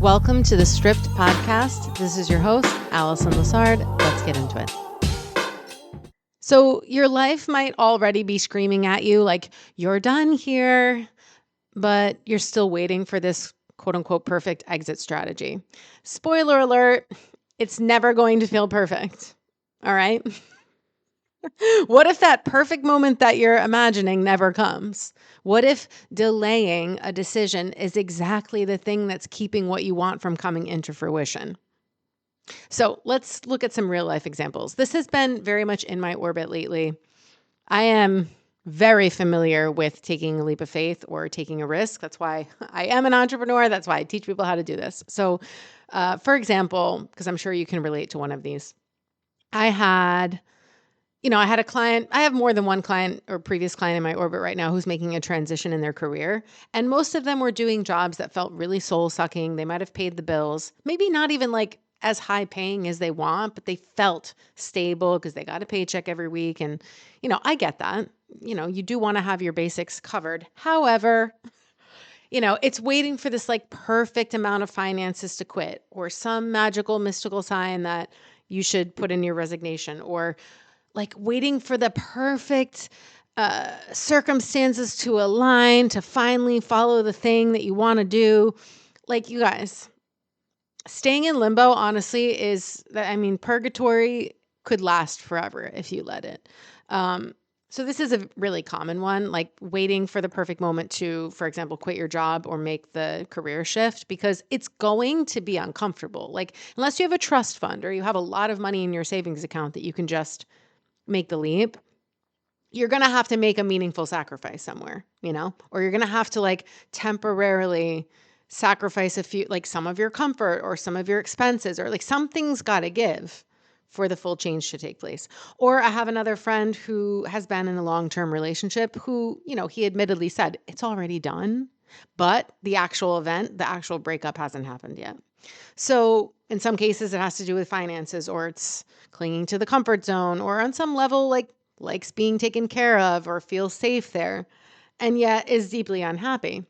Welcome to the Stripped Podcast. This is your host, Allison Lassard. Let's get into it. So your life might already be screaming at you like, you're done here, but you're still waiting for this quote unquote perfect exit strategy. Spoiler alert, it's never going to feel perfect. All right. What if that perfect moment that you're imagining never comes? What if delaying a decision is exactly the thing that's keeping what you want from coming into fruition? So let's look at some real life examples. This has been very much in my orbit lately. I am very familiar with taking a leap of faith or taking a risk. That's why I am an entrepreneur. That's why I teach people how to do this. So, for example, because I'm sure you can relate to one of these, I had a client. I have more than one client or previous client in my orbit right now who's making a transition in their career. And most of them were doing jobs that felt really soul sucking. They might have paid the bills, maybe not even like as high paying as they want, but they felt stable because they got a paycheck every week. And, I get that. You do want to have your basics covered. However, it's waiting for this like perfect amount of finances to quit or some magical mystical sign that you should put in your resignation, or like waiting for the perfect circumstances to align to finally follow the thing that you want to do. Like, you guys, staying in limbo, honestly, purgatory could last forever if you let it. So this is a really common one, like waiting for the perfect moment to, for example, quit your job or make the career shift, because it's going to be uncomfortable. Like, unless you have a trust fund or you have a lot of money in your savings account that you can just make the leap, you're going to have to make a meaningful sacrifice somewhere, or you're going to have to like temporarily sacrifice a few, like some of your comfort or some of your expenses, or like something's got to give for the full change to take place. Or I have another friend who has been in a long-term relationship who, he admittedly said it's already done, but the actual event, the actual breakup hasn't happened yet. So in some cases, it has to do with finances, or it's clinging to the comfort zone, or on some level, likes being taken care of or feels safe there, and yet is deeply unhappy.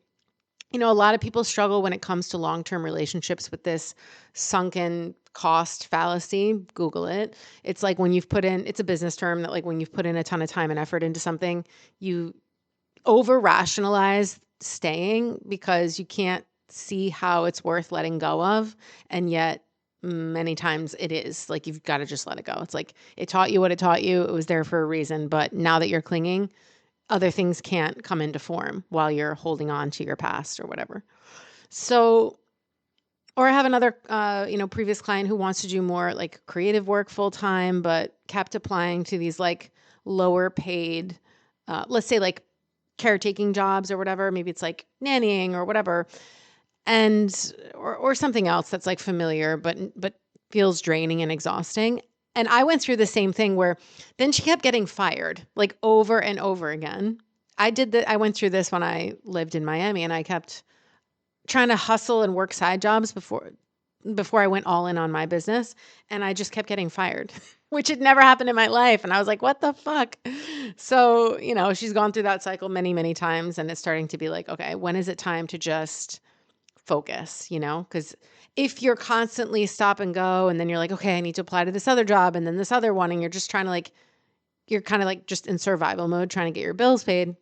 A lot of people struggle when it comes to long-term relationships with this sunken cost fallacy. Google it. It's like when you've it's a business term that like when you've put in a ton of time and effort into something, you over rationalize staying because you can't see how it's worth letting go of. And yet many times it is like, you've got to just let it go. It's like, it taught you what it taught you. It was there for a reason. But now that you're clinging, other things can't come into form while you're holding on to your past or whatever. So, or I have another, previous client who wants to do more like creative work full time, but kept applying to these like lower paid, let's say like caretaking jobs or whatever. Maybe it's like nannying or whatever. And, or something else that's like familiar, but feels draining and exhausting. And I went through the same thing where then she kept getting fired like over and over again. I went through this when I lived in Miami, and I kept trying to hustle and work side jobs before I went all in on my business. And I just kept getting fired, which had never happened in my life. And I was like, what the fuck? So, she's gone through that cycle many, many times. And it's starting to be like, okay, when is it time to just focus, because if you're constantly stop and go, and then you're like, okay, I need to apply to this other job and then this other one, and you're just trying to like, you're kind of like just in survival mode, trying to get your bills paid,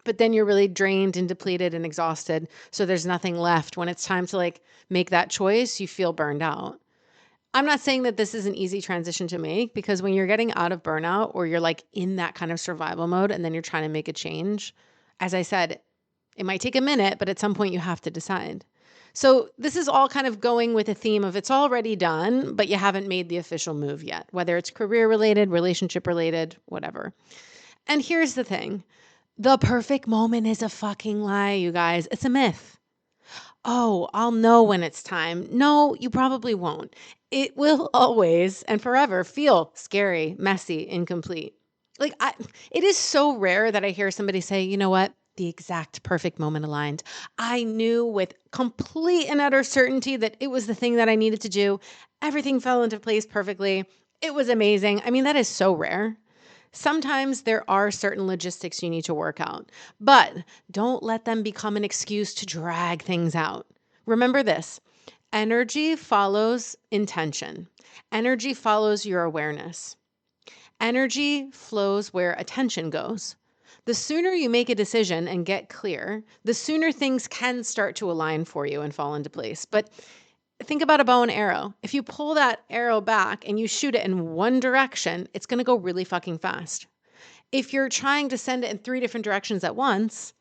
but then you're really drained and depleted and exhausted. So there's nothing left. When it's time to like make that choice, you feel burned out. I'm not saying that this is an easy transition to make, because when you're getting out of burnout, or you're like in that kind of survival mode, and then you're trying to make a change, as I said, it might take a minute, but at some point you have to decide. So this is all kind of going with a theme of it's already done, but you haven't made the official move yet, whether it's career related, relationship related, whatever. And here's the thing. The perfect moment is a fucking lie, you guys. It's a myth. Oh, I'll know when it's time. No, you probably won't. It will always and forever feel scary, messy, incomplete. It is so rare that I hear somebody say, you know what? The exact perfect moment aligned. I knew with complete and utter certainty that it was the thing that I needed to do. Everything fell into place perfectly. It was amazing. I mean, that is so rare. Sometimes there are certain logistics you need to work out, but don't let them become an excuse to drag things out. Remember this: Energy follows intention. Energy follows your awareness. Energy flows where attention goes. The sooner you make a decision and get clear, the sooner things can start to align for you and fall into place. But think about a bow and arrow. If you pull that arrow back and you shoot it in one direction, it's going to go really fucking fast. If you're trying to send it in 3 different directions at once,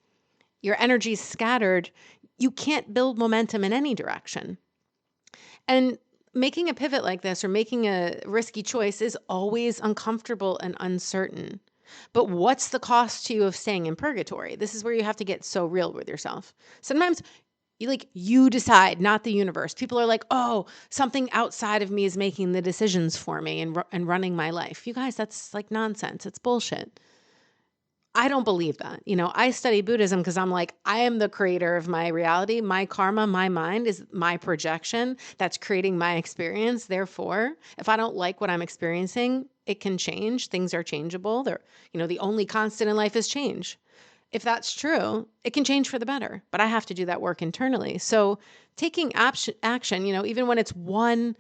your energy's scattered. You can't build momentum in any direction. And making a pivot like this or making a risky choice is always uncomfortable and uncertain. But what's the cost to you of staying in purgatory? This is where you have to get so real with yourself. Sometimes you decide, not the universe. People are like, oh, something outside of me is making the decisions for me and running my life. You guys, that's like nonsense. It's bullshit. I don't believe that. I study Buddhism because I'm like, I am the creator of my reality. My karma, my mind is my projection that's creating my experience. Therefore, if I don't like what I'm experiencing, it can change. Things are changeable. The only constant in life is change. If that's true, it can change for the better, but I have to do that work internally. So taking action, even when it's one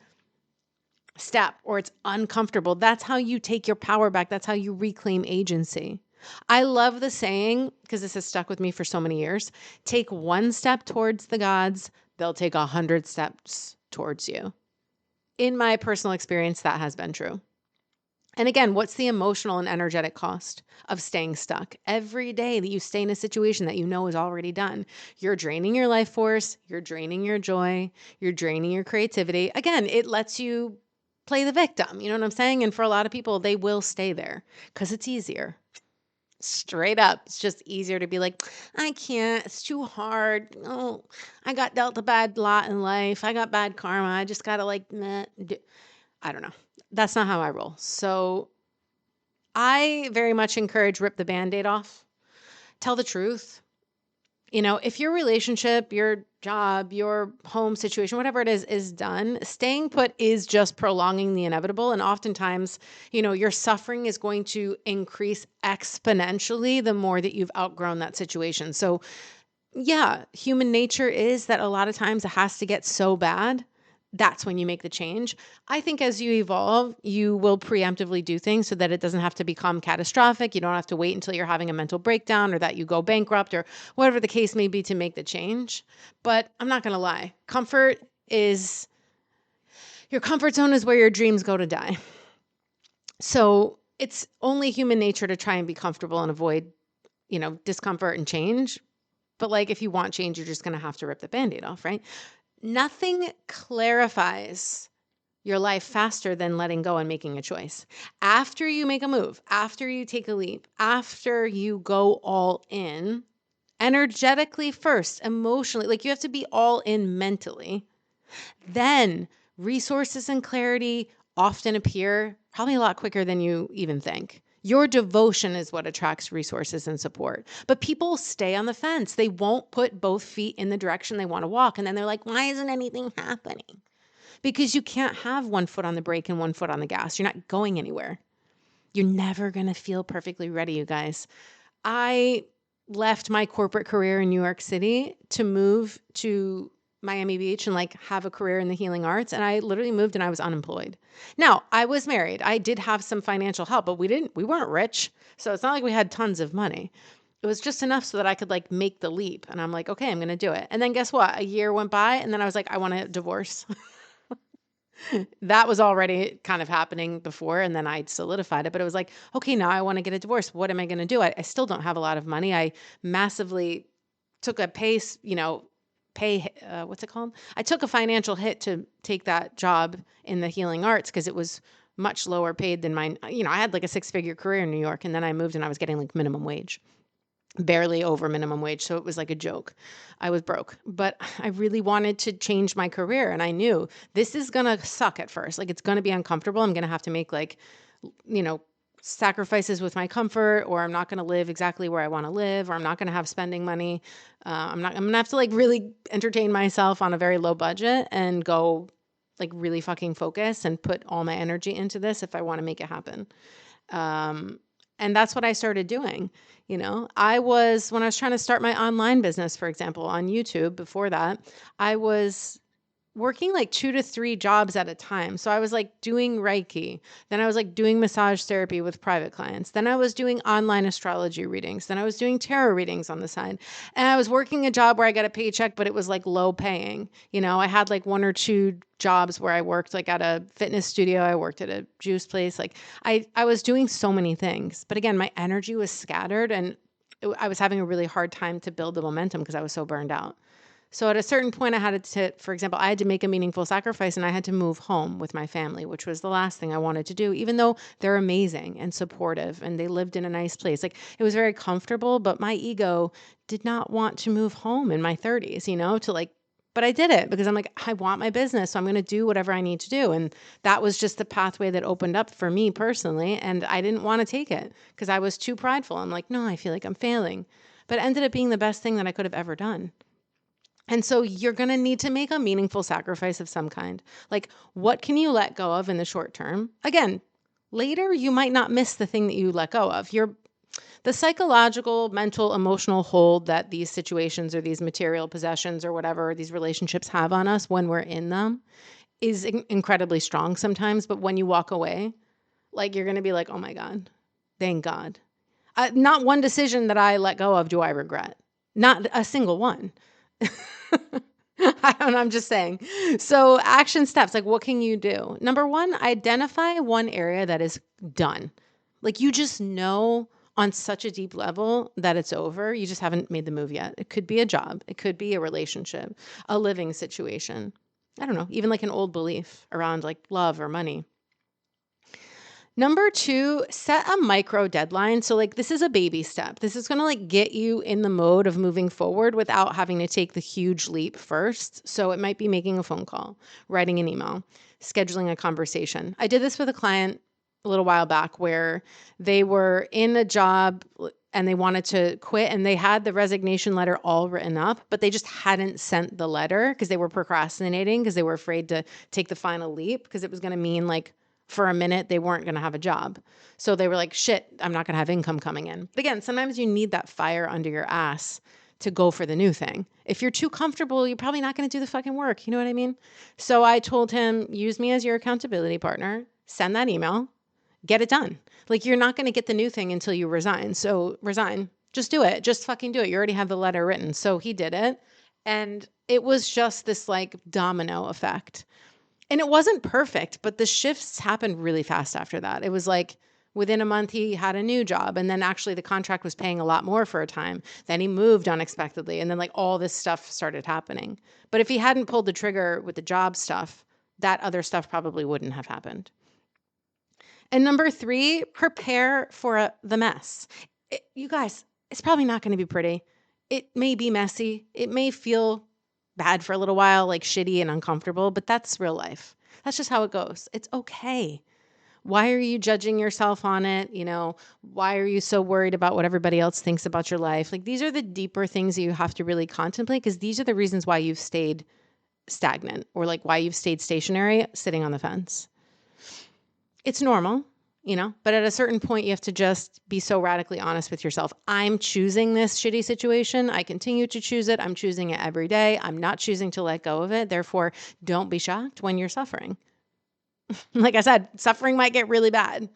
step or it's uncomfortable, that's how you take your power back. That's how you reclaim agency. I love the saying, because this has stuck with me for so many years, take one step towards the gods, they'll take 100 steps towards you. In my personal experience, that has been true. And again, what's the emotional and energetic cost of staying stuck? Every day that you stay in a situation that you know is already done, you're draining your life force, you're draining your joy, you're draining your creativity. Again, it lets you play the victim. You know what I'm saying? And for a lot of people, they will stay there because it's easier. Straight up. It's just easier to be like, I can't. It's too hard. Oh, I got dealt a bad lot in life. I got bad karma. I just got to meh. I don't know. That's not how I roll. So I very much encourage rip the Band-Aid off. Tell the truth. If your relationship, your job, your home situation, whatever it is done, staying put is just prolonging the inevitable. And oftentimes, your suffering is going to increase exponentially the more that you've outgrown that situation. So yeah, human nature is that a lot of times it has to get so bad. That's when you make the change. I think as you evolve, you will preemptively do things so that it doesn't have to become catastrophic. You don't have to wait until you're having a mental breakdown or that you go bankrupt or whatever the case may be to make the change. But I'm not going to lie. Your comfort zone is where your dreams go to die. So it's only human nature to try and be comfortable and avoid, discomfort and change. But if you want change, you're just going to have to rip the Band-Aid off, right? Nothing clarifies your life faster than letting go and making a choice. After you make a move, after you take a leap, after you go all in, energetically first, emotionally, you have to be all in mentally, then resources and clarity often appear probably a lot quicker than you even think. Your devotion is what attracts resources and support. But people stay on the fence. They won't put both feet in the direction they want to walk. And then they're like, why isn't anything happening? Because you can't have one foot on the brake and one foot on the gas. You're not going anywhere. You're never going to feel perfectly ready, you guys. I left my corporate career in New York City to move to Miami Beach and have a career in the healing arts. And I literally moved and I was unemployed. Now, I was married. I did have some financial help, but we weren't rich. So it's not like we had tons of money. It was just enough so that I could make the leap. And I'm like, okay, I'm going to do it. And then guess what? A year went by and then I was like, I want a divorce. That was already kind of happening before. And then I solidified it, but it was like, okay, now I want to get a divorce. What am I going to do? I still don't have a lot of money. I massively took a what's it called? I took a financial hit to take that job in the healing arts because it was much lower paid than mine. I had a 6-figure career in New York and then I moved and I was getting minimum wage, barely over minimum wage. So it was a joke. I was broke, but I really wanted to change my career. And I knew this is going to suck at first. It's going to be uncomfortable. I'm going to have to make sacrifices with my comfort, or I'm not going to live exactly where I want to live, or I'm not going to have spending money. I'm going to have to really entertain myself on a very low budget and go really fucking focus and put all my energy into this if I want to make it happen. And that's what I started doing. When I was trying to start my online business, for example, on YouTube, before that, I was working like 2 to 3 jobs at a time. So I was like doing Reiki. Then I was like doing massage therapy with private clients. Then I was doing online astrology readings. Then I was doing tarot readings on the side. And I was working a job where I got a paycheck, but it was like low paying. You know, I had like 1 or 2 jobs where I worked like at a fitness studio. I worked at a juice place. Like I was doing so many things. But again, my energy was scattered and I was having a really hard time to build the momentum because I was so burned out. So at a certain point, I had to, for example, I had to make a meaningful sacrifice and I had to move home with my family, which was the last thing I wanted to do, even though they're amazing and supportive and they lived in a nice place. Like it was very comfortable, but my ego did not want to move home in my 30s, you know, to like, but I did it because I'm like, I want my business. So I'm going to do whatever I need to do. And that was just the pathway that opened up for me personally. And I didn't want to take it because I was too prideful. I'm like, no, I feel like I'm failing. But it ended up being the best thing that I could have ever done. And so you're going to need to make a meaningful sacrifice of some kind. Like, what can you let go of in the short term? Again, later you might not miss the thing that you let go of. The psychological, mental, emotional hold that these situations or these material possessions or whatever these relationships have on us when we're in them is incredibly strong sometimes. But when you walk away, like you're going to be like, oh my God, thank God. Not one decision that I let go of do I regret. Not a single one. I don't know, I'm just saying. So action steps, like what can you do? Number 1, identify one area that is done. Like you just know on such a deep level that it's over. You just haven't made the move yet. It could be a job. It could be a relationship, a living situation. I don't know, even like an old belief around like love or money. Number 2, set a micro deadline. So like this is a baby step. This is going to like get you in the mode of moving forward without having to take the huge leap first. So it might be making a phone call, writing an email, scheduling a conversation. I did this with a client a little while back where they were in a job and they wanted to quit and they had the resignation letter all written up, but they just hadn't sent the letter because they were procrastinating because they were afraid to take the final leap because it was going to mean like for a minute, they weren't going to have a job. So they were like, shit, I'm not going to have income coming in. But again, sometimes you need that fire under your ass to go for the new thing. If you're too comfortable, you're probably not going to do the fucking work. You know what I mean? So I told him, use me as your accountability partner, send that email, get it done. Like you're not going to get the new thing until you resign. So resign, just do it. Just fucking do it. You already have the letter written. So he did it. And it was just this like domino effect. And it wasn't perfect, but the shifts happened really fast after that. It was like within a month, he had a new job. And then actually the contract was paying a lot more for a time. Then he moved unexpectedly. And then like all this stuff started happening. But if he hadn't pulled the trigger with the job stuff, that other stuff probably wouldn't have happened. And number 3, prepare for the mess. You guys, it's probably not going to be pretty. It may be messy. It may feel bad for a little while, like shitty and uncomfortable, but that's real life. That's just how it goes. It's okay. Why are you judging yourself on it? You know, why are you so worried about what everybody else thinks about your life? Like these are the deeper things that you have to really contemplate because these are the reasons why you've stayed stagnant or like why you've stayed stationary, sitting on the fence. It's normal, you know, but at a certain point, you have to just be so radically honest with yourself. I'm choosing this shitty situation. I continue to choose it. I'm choosing it every day. I'm not choosing to let go of it. Therefore, don't be shocked when you're suffering. Like I said, suffering might get really bad.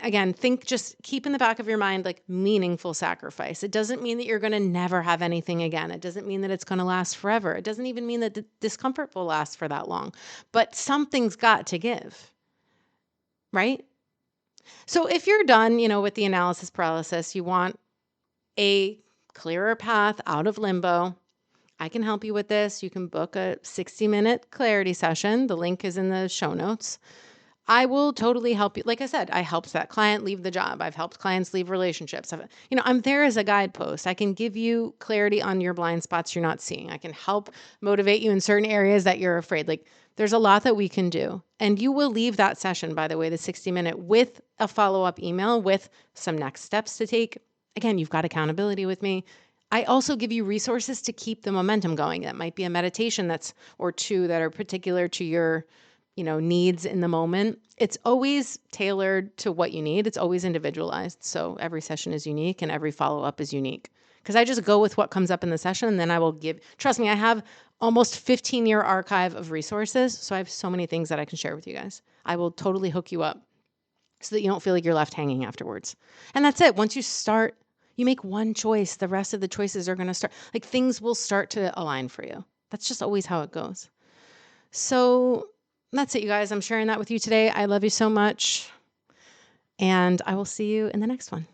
Again, just keep in the back of your mind, like meaningful sacrifice. It doesn't mean that you're going to never have anything again. It doesn't mean that it's going to last forever. It doesn't even mean that the discomfort will last for that long, but something's got to give. Right? So if you're done, you know, with the analysis paralysis, you want a clearer path out of limbo. I can help you with this. You can book a 60-minute clarity session. The link is in the show notes. I will totally help you. Like I said, I helped that client leave the job. I've helped clients leave relationships. I'm there as a guidepost. I can give you clarity on your blind spots you're not seeing. I can help motivate you in certain areas that you're afraid. Like there's a lot that we can do. And you will leave that session, by the way, the 60-minute with a follow-up email with some next steps to take. Again, you've got accountability with me. I also give you resources to keep the momentum going. That might be a meditation or 2 that are particular to your needs in the moment. It's always tailored to what you need. It's always individualized. So every session is unique and every follow-up is unique because I just go with what comes up in the session, and then I will trust me, I have almost 15-year archive of resources. So I have so many things that I can share with you guys. I will totally hook you up so that you don't feel like you're left hanging afterwards. And that's it. Once you start, you make one choice, the rest of the choices are going to start, like things will start to align for you. That's just always how it goes. So that's it, you guys. I'm sharing that with you today. I love you so much. And I will see you in the next one.